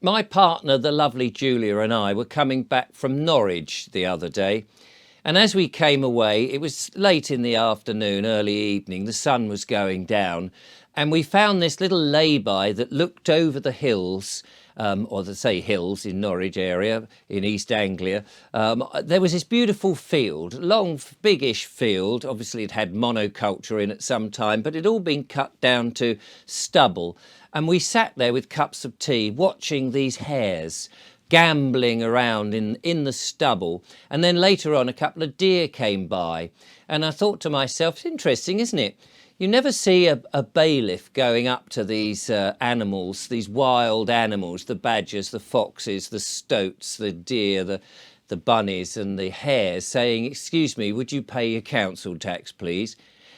My partner, the lovely Julia, and I were coming back from Norwich the other day. And as we came away, it was late in the afternoon, early evening, the sun was going down. And we found this little lay-by that looked over the hills, or they say hills in Norwich area, in East Anglia. There was this beautiful field, long, biggish field. Obviously, it had monoculture in at some time, but it had all been cut down to stubble. And we sat there with cups of tea, watching these hares gambling around in the stubble. And then later on, a couple of deer came by. And I thought to myself, it's interesting, isn't it? You never see a bailiff going up to these animals, these wild animals, the badgers, the foxes, the stoats, the deer, the bunnies and the hares, saying, "Excuse me, would you pay your council tax, please?"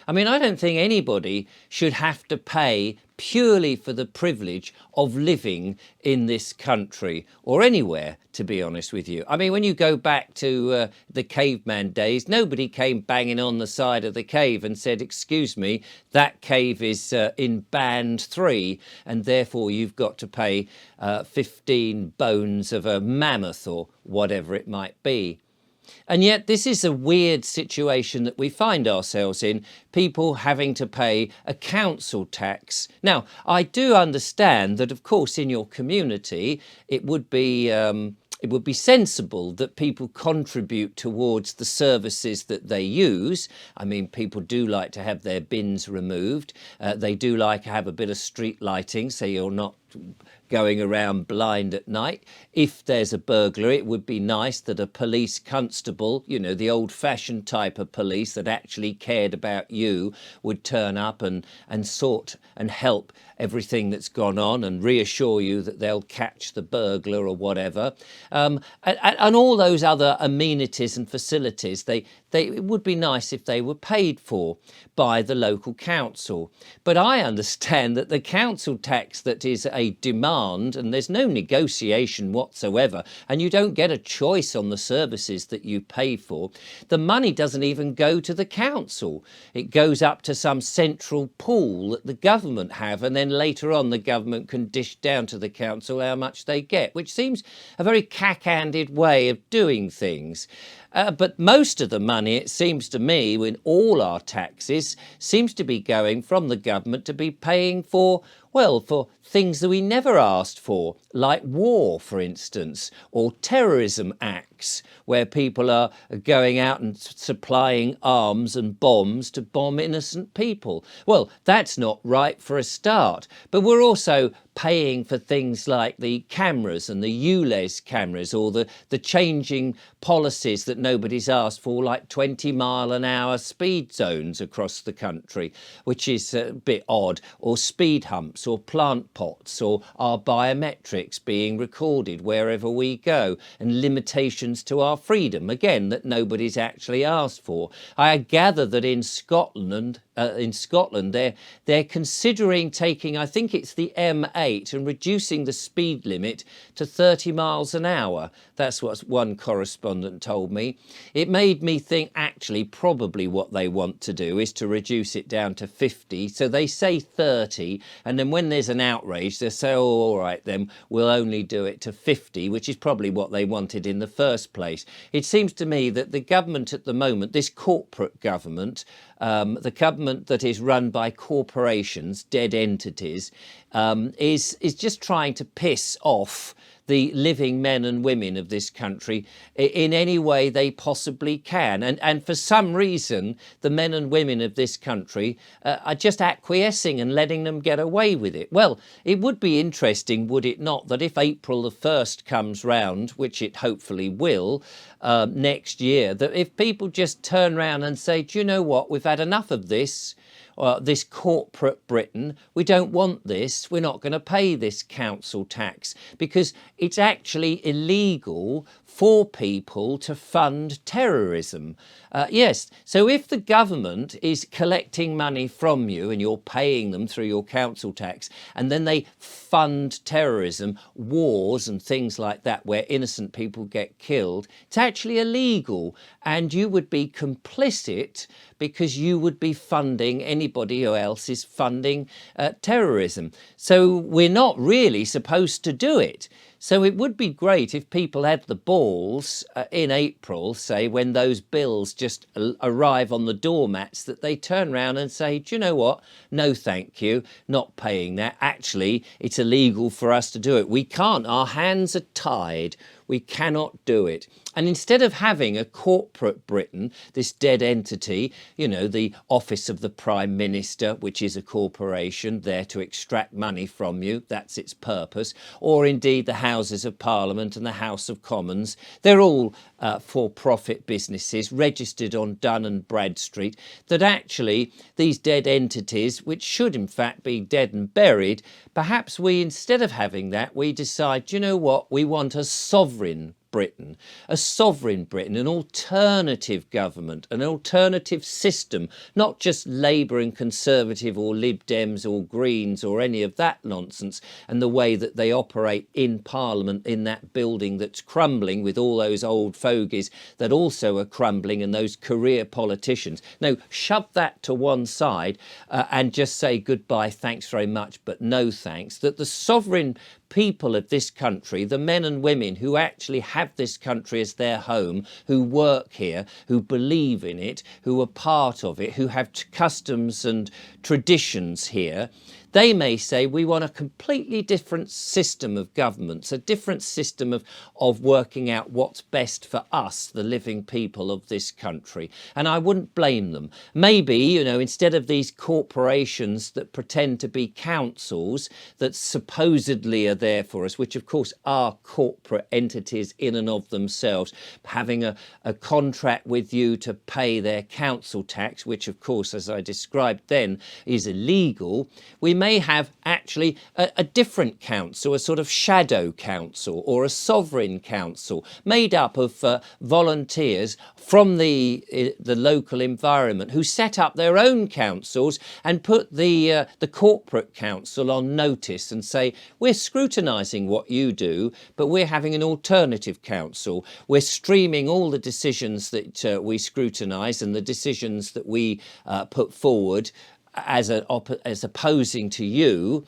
I mean, I don't think anybody should have to pay purely for the privilege of living in this country or anywhere, to be honest with you. I mean, when you go back to the caveman days, nobody came banging on the side of the cave and said, "Excuse me, that cave is in band 3 and therefore you've got to pay 15 bones of a mammoth," or whatever it might be. And yet this is a weird situation that we find ourselves in, people having to pay a council tax. Now, I do understand that, of course, in your community, it would be sensible that people contribute towards the services that they use. I mean, people do like to have their bins removed. They do like to have a bit of street lighting so you're not going around blind at night. If there's a burglar, it would be nice that a police constable, you know, the old-fashioned type of police that actually cared about you, would turn up and sort and help everything that's gone on and reassure you that they'll catch the burglar or whatever. And all those other amenities and facilities, it would be nice if they were paid for by the local council. But I understand that the council tax that is a demand, and there's no negotiation whatsoever, and you don't get a choice on the services that you pay for, the money doesn't even go to the council. It goes up to some central pool that the government have, and then later on the government can dish down to the council how much they get, which seems a very cack-handed way of doing things. But most of the money, it seems to me, in all our taxes, seems to be going from the government to be paying for, well, for things that we never asked for, like war, for instance, or terrorism acts, where people are going out and supplying arms and bombs to bomb innocent people. Well, that's not right for a start. But we're also paying for things like the cameras and the ULEZ cameras, or the changing policies that nobody's asked for, like 20-mile-an-hour speed zones across the country, which is a bit odd, or speed humps, or plant pots, or our biometrics being recorded wherever we go, and limitations to our freedom, again, that nobody's actually asked for. I gather that in Scotland, they're considering taking, I think it's the M8, and reducing the speed limit to 30 miles an hour. That's what one correspondent told me. It made me think, actually, probably what they want to do is to reduce it down to 50. So they say 30, and then when there's an outrage, they say, "Oh, all right, then we'll only do it to 50, which is probably what they wanted in the first place. It seems to me that the government at the moment, this corporate government, the government that is run by corporations, dead entities, is just trying to piss off the living men and women of this country in any way they possibly can. And for some reason, the men and women of this country are just acquiescing and letting them get away with it. Well, it would be interesting, would it not, that if April the 1st comes round, which it hopefully will, next year, that if people just turn around and say, "Do you know what, we've had enough of this corporate Britain, we don't want this, we're not going to pay this council tax," because it's actually illegal for people to fund terrorism. Yes, so if the government is collecting money from you and you're paying them through your council tax, and then they fund terrorism, wars and things like that where innocent people get killed, it's actually illegal, and you would be complicit because you would be funding any anybody else is funding terrorism. So we're not really supposed to do it. So it would be great if people had the balls in April, say, when those bills just arrive on the doormats, that they turn around and say, do you know what? No, thank you, not paying that. Actually, it's illegal for us to do it. We can't. Our hands are tied. We cannot do it. And instead of having a corporate Britain, this dead entity, you know, the office of the Prime Minister, which is a corporation there to extract money from you, that's its purpose, or indeed the Houses of Parliament and the House of Commons, they're all for-profit businesses registered on Dun and Bradstreet, that actually these dead entities, which should in fact be dead and buried, perhaps we, instead of having that, we decide, you know what, we want a sovereign Britain, an alternative government, an alternative system, not just Labour and Conservative or Lib Dems or Greens or any of that nonsense, and the way that they operate in Parliament in that building that's crumbling with all those old fogies that also are crumbling and those career politicians. No, shove that to one side and just say goodbye, thanks very much, but no thanks. That the sovereign people of this country, the men and women who actually have this country as their home, who work here, who believe in it, who are part of it, who have customs and traditions here, they may say we want a completely different system of governments, a different system of working out what's best for us, the living people of this country. And I wouldn't blame them. Maybe, you know, instead of these corporations that pretend to be councils that supposedly are there for us, which of course are corporate entities in and of themselves, having a contract with you to pay their council tax, which of course, as I described then, is illegal, we may have actually a different council, a sort of shadow council or a sovereign council made up of volunteers from the local environment who set up their own councils and put the corporate council on notice and say, we're scrutinising what you do, but we're having an alternative council. We're streaming all the decisions that we scrutinise and the decisions that we put forward as opposing to you,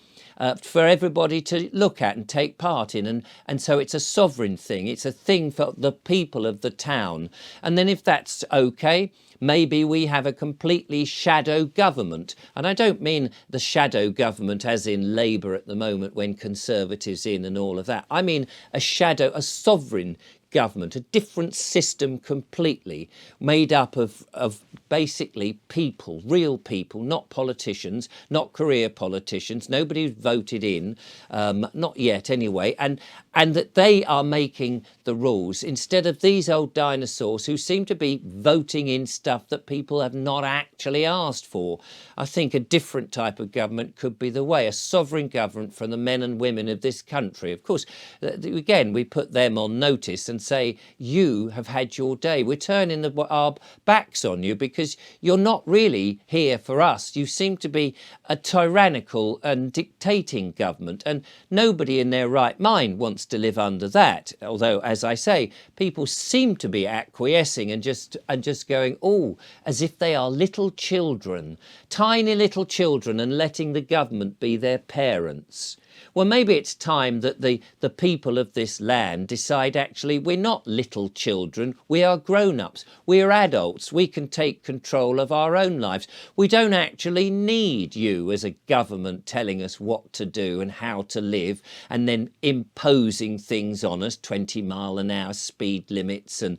for everybody to look at and take part in. And so it's a sovereign thing. It's a thing for the people of the town. And then if that's okay, maybe we have a completely shadow government. And I don't mean the shadow government as in Labour at the moment when Conservatives in and all of that. I mean a sovereign government, a different system completely, made up of basically people, real people, not politicians, not career politicians, nobody who's voted in, not yet anyway, and that they are making the rules instead of these old dinosaurs who seem to be voting in stuff that people have not actually asked for. I think a different type of government could be the way, a sovereign government for the men and women of this country. Of course, again, we put them on notice and say, you have had your day. We're turning our backs on you because you're not really here for us. You seem to be a tyrannical and dictating government, and nobody in their right mind wants to live under that. Although, as I say, people seem to be acquiescing and just going, oh, as if they are little children, tiny little children, and letting the government be their parents. Well, maybe it's time that the people of this land decide, actually, we're not little children, we are grown-ups, we are adults, we can take control of our own lives. We don't actually need you as a government telling us what to do and how to live and then imposing things on us, 20-mile-an-hour speed limits and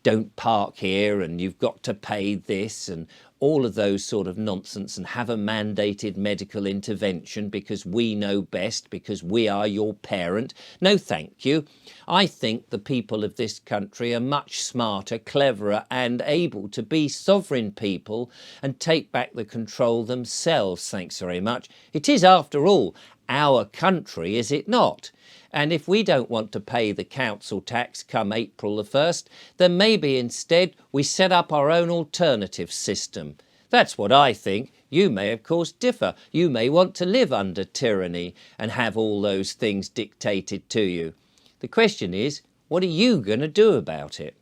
don't park here and you've got to pay this and all of those sort of nonsense, and have a mandated medical intervention because we know best, because we are your parent. No, thank you. I think the people of this country are much smarter, cleverer and able to be sovereign people and take back the control themselves. Thanks very much. It is, after all, our country, is it not? And if we don't want to pay the council tax come April the 1st, then maybe instead we set up our own alternative system. That's what I think. You may, of course, differ. You may want to live under tyranny and have all those things dictated to you. The question is, what are you going to do about it?